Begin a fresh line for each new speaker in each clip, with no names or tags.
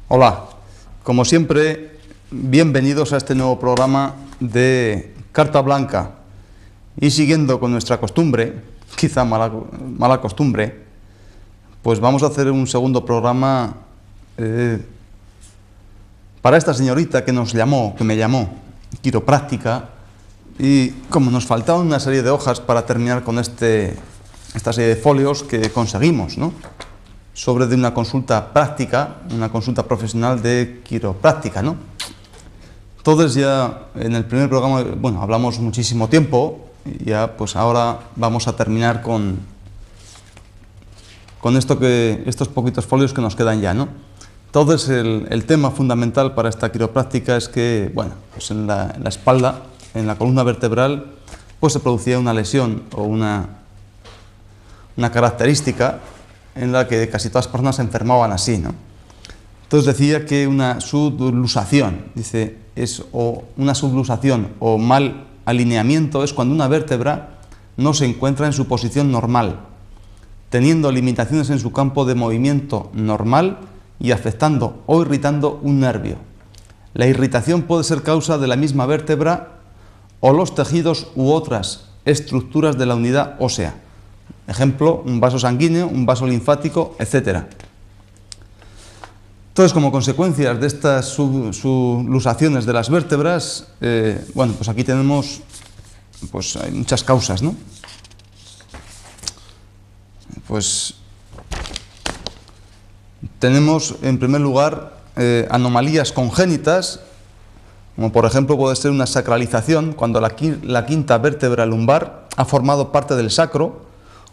Hola, como siempre, bienvenidos a este nuevo programa de Carta Blanca. Y siguiendo con nuestra costumbre, quizá mala costumbre, pues vamos a hacer un segundo programa para esta señorita que me llamó, quiropráctica, y como nos faltaban una serie de hojas para terminar con esta serie de folios que conseguimos, ¿no?, sobre de una consulta práctica, una consulta profesional de quiropráctica, ¿no? Entonces ya en el primer programa, bueno, hablamos muchísimo tiempo, y ya pues ahora vamos a terminar con estos poquitos folios que nos quedan ya, ¿no? Entonces el tema fundamental para esta quiropráctica es que, bueno, pues en la espalda, en la columna vertebral, pues se producía una lesión o una característica en la que casi todas las personas se enfermaban así, ¿no? Entonces decía que una subluxación, una subluxación o mal alineamiento es cuando una vértebra no se encuentra en su posición normal, teniendo limitaciones en su campo de movimiento normal y afectando o irritando un nervio. La irritación puede ser causa de la misma vértebra o los tejidos u otras estructuras de la unidad ósea. Ejemplo, un vaso sanguíneo, un vaso linfático, etc. Entonces, como consecuencias de estas subluxaciones de las vértebras, bueno, pues aquí tenemos, pues hay muchas causas, ¿no? Pues tenemos, en primer lugar, anomalías congénitas, como por ejemplo puede ser una sacralización, cuando la quinta vértebra lumbar ha formado parte del sacro.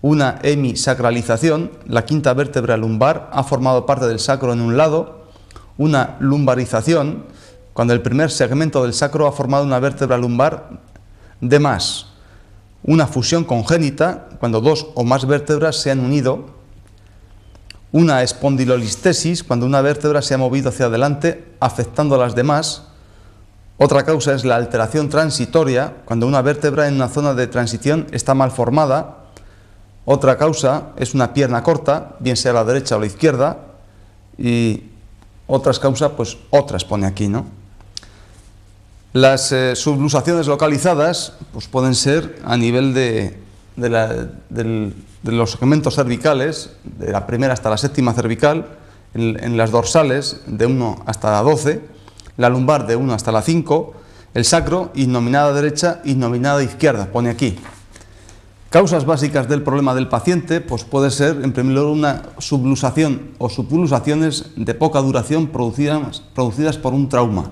Una hemisacralización, la quinta vértebra lumbar ha formado parte del sacro en un lado. Una lumbarización, cuando el primer segmento del sacro ha formado una vértebra lumbar de más. Una fusión congénita, cuando dos o más vértebras se han unido. Una espondilolistesis, cuando una vértebra se ha movido hacia adelante afectando a las demás. Otra causa es la alteración transitoria, cuando una vértebra en una zona de transición está mal formada. Otra causa es una pierna corta, bien sea la derecha o la izquierda, y otras causas, pues otras pone aquí, ¿no? Las subluxaciones localizadas pues pueden ser a nivel de los segmentos cervicales, de la primera hasta la séptima cervical, en las dorsales de 1 hasta la 12, la lumbar de 1 hasta la 5, el sacro, innominada derecha, innominada izquierda, pone aquí. Causas básicas del problema del paciente, pues puede ser, en primer lugar, una subluxación o subluxaciones de poca duración producidas por un trauma.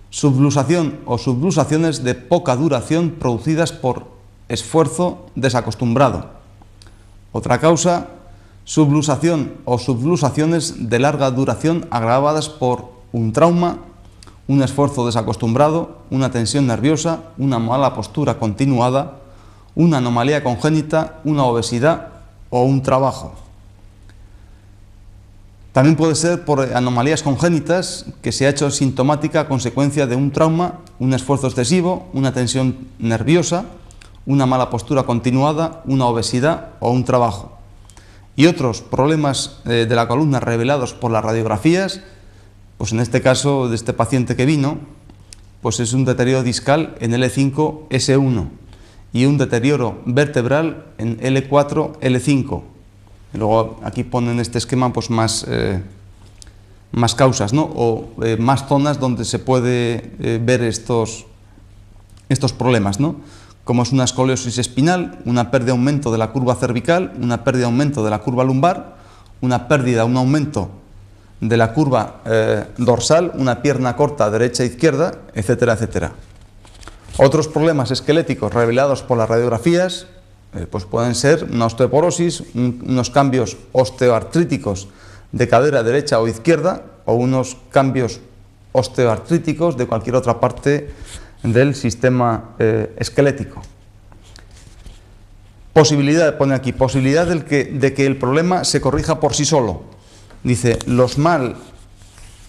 Subluxación o subluxaciones de poca duración producidas por esfuerzo desacostumbrado. Otra causa, subluxación o subluxaciones de larga duración agravadas por un trauma, un esfuerzo desacostumbrado, una tensión nerviosa, una mala postura continuada, una anomalía congénita, una obesidad o un trabajo. También puede ser por anomalías congénitas que se ha hecho sintomática a consecuencia de un trauma, un esfuerzo excesivo, una tensión nerviosa, una mala postura continuada, una obesidad o un trabajo. Y otros problemas de la columna revelados por las radiografías, pues en este caso de este paciente que vino, pues es un deterioro discal en L5, S1. Y un deterioro vertebral en L4, L5. Y luego aquí ponen este esquema pues más causas, ¿no? O más zonas donde se puede ver estos problemas, ¿no? Como es una escoliosis espinal, una pérdida de aumento de la curva cervical, una pérdida de aumento de la curva lumbar, una pérdida, un aumento de la curva dorsal, una pierna corta derecha e izquierda, etcétera, etcétera. Otros problemas esqueléticos revelados por las radiografías pues pueden ser una osteoporosis, unos cambios osteoartríticos de cadera derecha o izquierda, o unos cambios osteoartríticos de cualquier otra parte del sistema esquelético. Pone aquí, posibilidad de que el problema se corrija por sí solo. Dice, los mal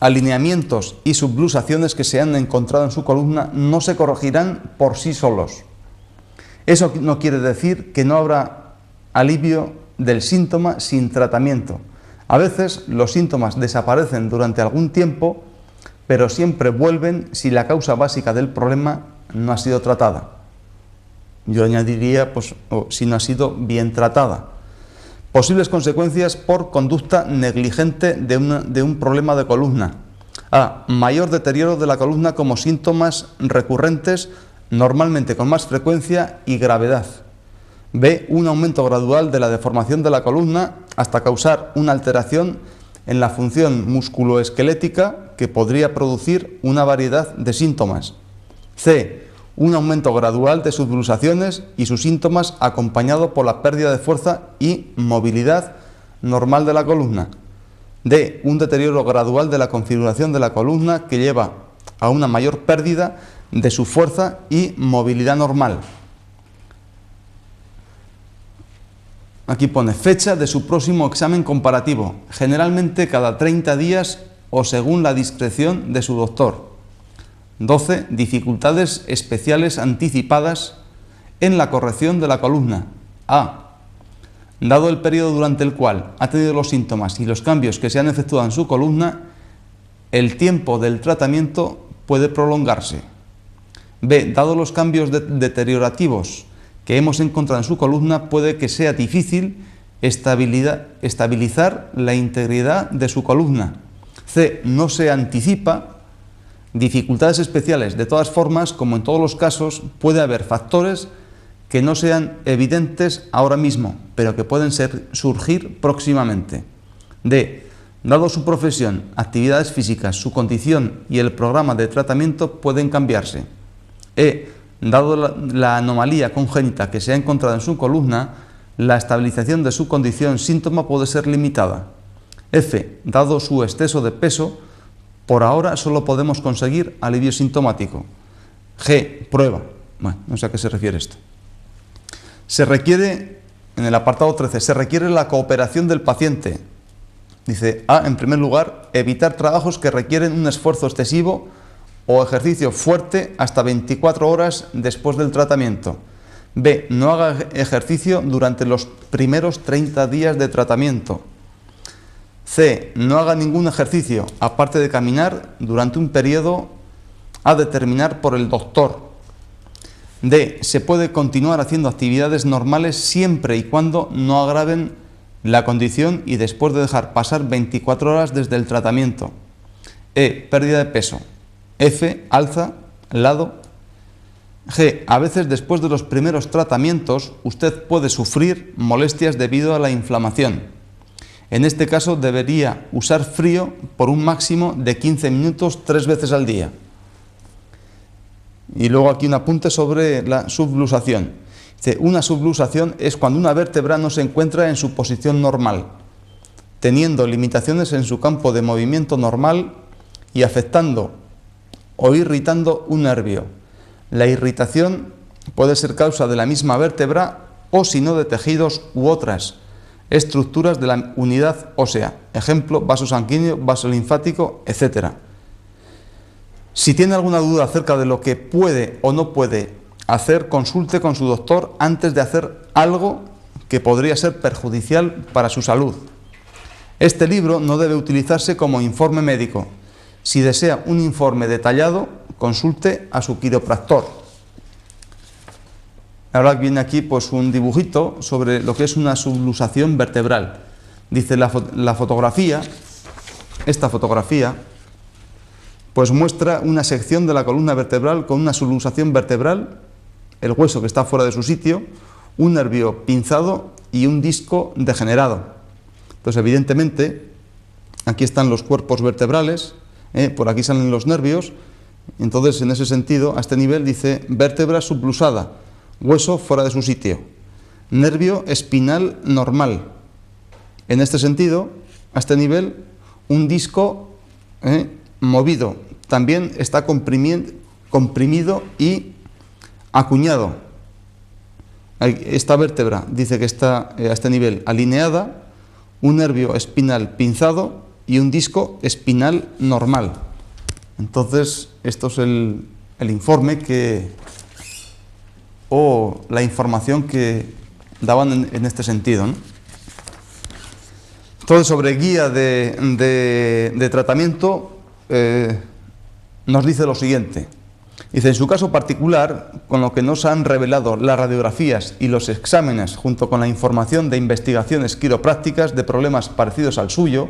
alineamientos y subluxaciones que se han encontrado en su columna no se corregirán por sí solos. Eso no quiere decir que no habrá alivio del síntoma sin tratamiento. A veces los síntomas desaparecen durante algún tiempo, pero siempre vuelven si la causa básica del problema no ha sido tratada. Yo añadiría, pues, si no ha sido bien tratada. Posibles consecuencias por conducta negligente de un problema de columna. A. Mayor deterioro de la columna como síntomas recurrentes, normalmente con más frecuencia y gravedad. B. Un aumento gradual de la deformación de la columna hasta causar una alteración en la función musculoesquelética que podría producir una variedad de síntomas. C. Un aumento gradual de subluxaciones y sus síntomas acompañado por la pérdida de fuerza y movilidad normal de la columna. D. Un deterioro gradual de la configuración de la columna que lleva a una mayor pérdida de su fuerza y movilidad normal. Aquí pone fecha de su próximo examen comparativo, generalmente cada 30 días o según la discreción de su doctor. 12. Dificultades especiales anticipadas en la corrección de la columna. A. Dado el periodo durante el cual ha tenido los síntomas y los cambios que se han efectuado en su columna, el tiempo del tratamiento puede prolongarse. B. Dado los cambios deteriorativos que hemos encontrado en su columna, puede que sea difícil estabilizar la integridad de su columna. C. No se anticipa dificultades especiales. De todas formas, como en todos los casos, puede haber factores que no sean evidentes ahora mismo, pero que pueden surgir próximamente. D. Dado su profesión, actividades físicas, su condición y el programa de tratamiento pueden cambiarse. E. Dado la anomalía congénita que se ha encontrado en su columna, la estabilización de su condición síntoma puede ser limitada. F. Dado su exceso de peso, por ahora solo podemos conseguir alivio sintomático. G. Prueba. Bueno, no sé a qué se refiere esto. Se requiere, en el apartado 13, se requiere la cooperación del paciente. Dice A. En primer lugar, evitar trabajos que requieren un esfuerzo excesivo o ejercicio fuerte hasta 24 horas después del tratamiento. B. No haga ejercicio durante los primeros 30 días de tratamiento. C. No haga ningún ejercicio, aparte de caminar, durante un periodo a determinar por el doctor. D. Se puede continuar haciendo actividades normales siempre y cuando no agraven la condición y después de dejar pasar 24 horas desde el tratamiento. E. Pérdida de peso. F. Alza, lado. G. A veces después de los primeros tratamientos usted puede sufrir molestias debido a la inflamación. En este caso debería usar frío por un máximo de 15 minutos 3 veces al día. Y luego aquí un apunte sobre la subluxación. Dice, una subluxación es cuando una vértebra no se encuentra en su posición normal, teniendo limitaciones en su campo de movimiento normal y afectando o irritando un nervio. La irritación puede ser causa de la misma vértebra o si no de tejidos u otras estructuras de la unidad ósea, ejemplo, vaso sanguíneo, vaso linfático, etc. Si tiene alguna duda acerca de lo que puede o no puede hacer, consulte con su doctor antes de hacer algo que podría ser perjudicial para su salud. Este libro no debe utilizarse como informe médico. Si desea un informe detallado, consulte a su quiropractor. Ahora viene aquí pues un dibujito sobre lo que es una subluxación vertebral. Dice la fotografía, esta fotografía, pues muestra una sección de la columna vertebral con una subluxación vertebral, el hueso que está fuera de su sitio, un nervio pinzado y un disco degenerado. Entonces, evidentemente, aquí están los cuerpos vertebrales, por aquí salen los nervios. Entonces, en ese sentido, a este nivel dice vértebra subluxada, hueso fuera de su sitio, nervio espinal normal. En este sentido, a este nivel, un disco movido, también está comprimido y acuñado. Esta vértebra dice que está a este nivel alineada, un nervio espinal pinzado y un disco espinal normal. Entonces, esto es el informe o la información que daban en este sentido, ¿no? Entonces, sobre guía de tratamiento, nos dice lo siguiente. Dice, en su caso particular, con lo que nos han revelado las radiografías y los exámenes, junto con la información de investigaciones quiroprácticas de problemas parecidos al suyo,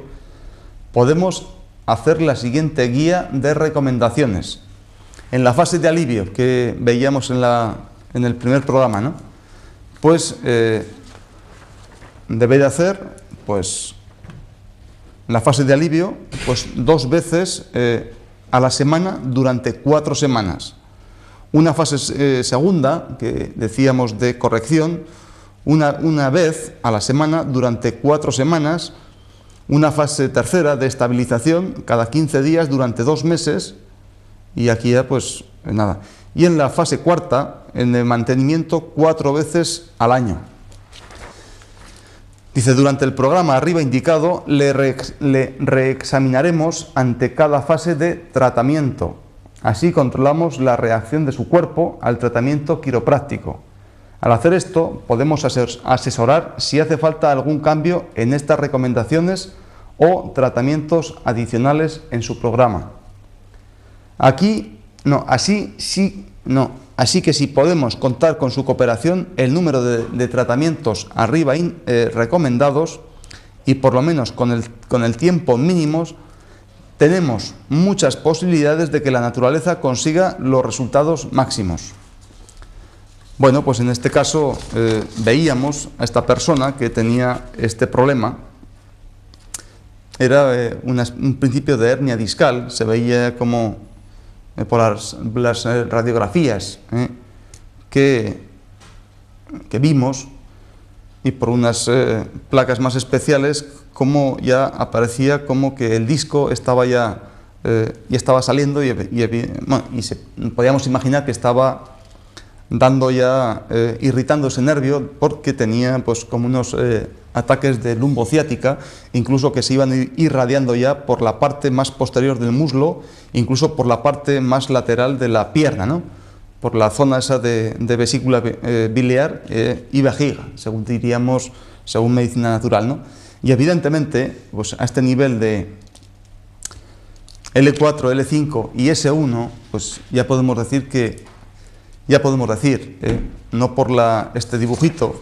podemos hacer la siguiente guía de recomendaciones. En la fase de alivio que veíamos en el primer programa, ¿no? Pues debe de hacer, pues, la fase de alivio, pues 2 veces a la semana durante 4 semanas. Una fase segunda, que decíamos de corrección, una vez a la semana durante 4 semanas. Una fase tercera de estabilización cada 15 días durante 2 meses. Y aquí ya pues nada. Y en la fase cuarta, en el mantenimiento, 4 veces al año. Dice, durante el programa arriba indicado le reexaminaremos ante cada fase de tratamiento. Así controlamos la reacción de su cuerpo al tratamiento quiropráctico. Al hacer esto, podemos asesorar si hace falta algún cambio en estas recomendaciones o tratamientos adicionales en su programa. Así que si podemos contar con su cooperación, el número de tratamientos arriba recomendados y por lo menos con el tiempo mínimos, tenemos muchas posibilidades de que la naturaleza consiga los resultados máximos. Bueno, pues en este caso veíamos a esta persona que tenía este problema. Era un principio de hernia discal, se veía como por las radiografías que vimos y por unas placas más especiales, como ya aparecía como que el disco estaba ya estaba saliendo y podíamos imaginar que estaba dando ya, irritando ese nervio porque tenía pues como unos ataques de lumbociática, incluso que se iban irradiando ya por la parte más posterior del muslo, incluso por la parte más lateral de la pierna, ¿no? Por la zona esa de vesícula biliar y vejiga, según diríamos, según medicina natural, ¿no? Y evidentemente, pues a este nivel de L4, L5 y S1, pues ya podemos decir, no por este dibujito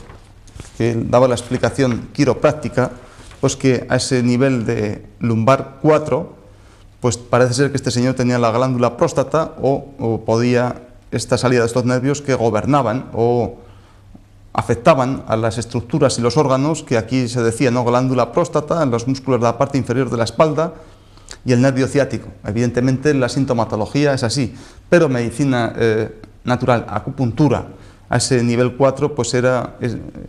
que daba la explicación quiropráctica, pues que a ese nivel de lumbar 4, pues parece ser que este señor tenía la glándula próstata o podía esta salida de estos nervios que gobernaban o afectaban a las estructuras y los órganos, que aquí se decía, ¿no? Glándula próstata, en los músculos de la parte inferior de la espalda y el nervio ciático. Evidentemente la sintomatología es así, pero medicina natural, acupuntura, a ese nivel 4, pues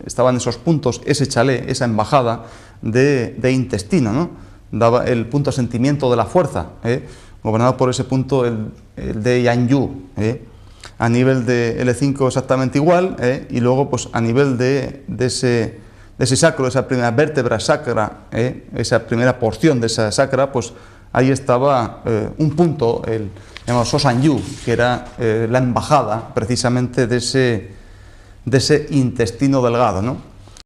estaban esos puntos, ese chalé, esa embajada de intestino, ¿no? Daba el punto de sentimiento de la fuerza, gobernado por ese punto, el de Yang-yu. A nivel de L5 exactamente igual, y luego pues a nivel de ese sacro, esa primera vértebra sacra, esa primera porción de esa sacra, pues ahí estaba un punto, el llamado Sosan-yu, que era la embajada precisamente de ese intestino delgado, ¿no?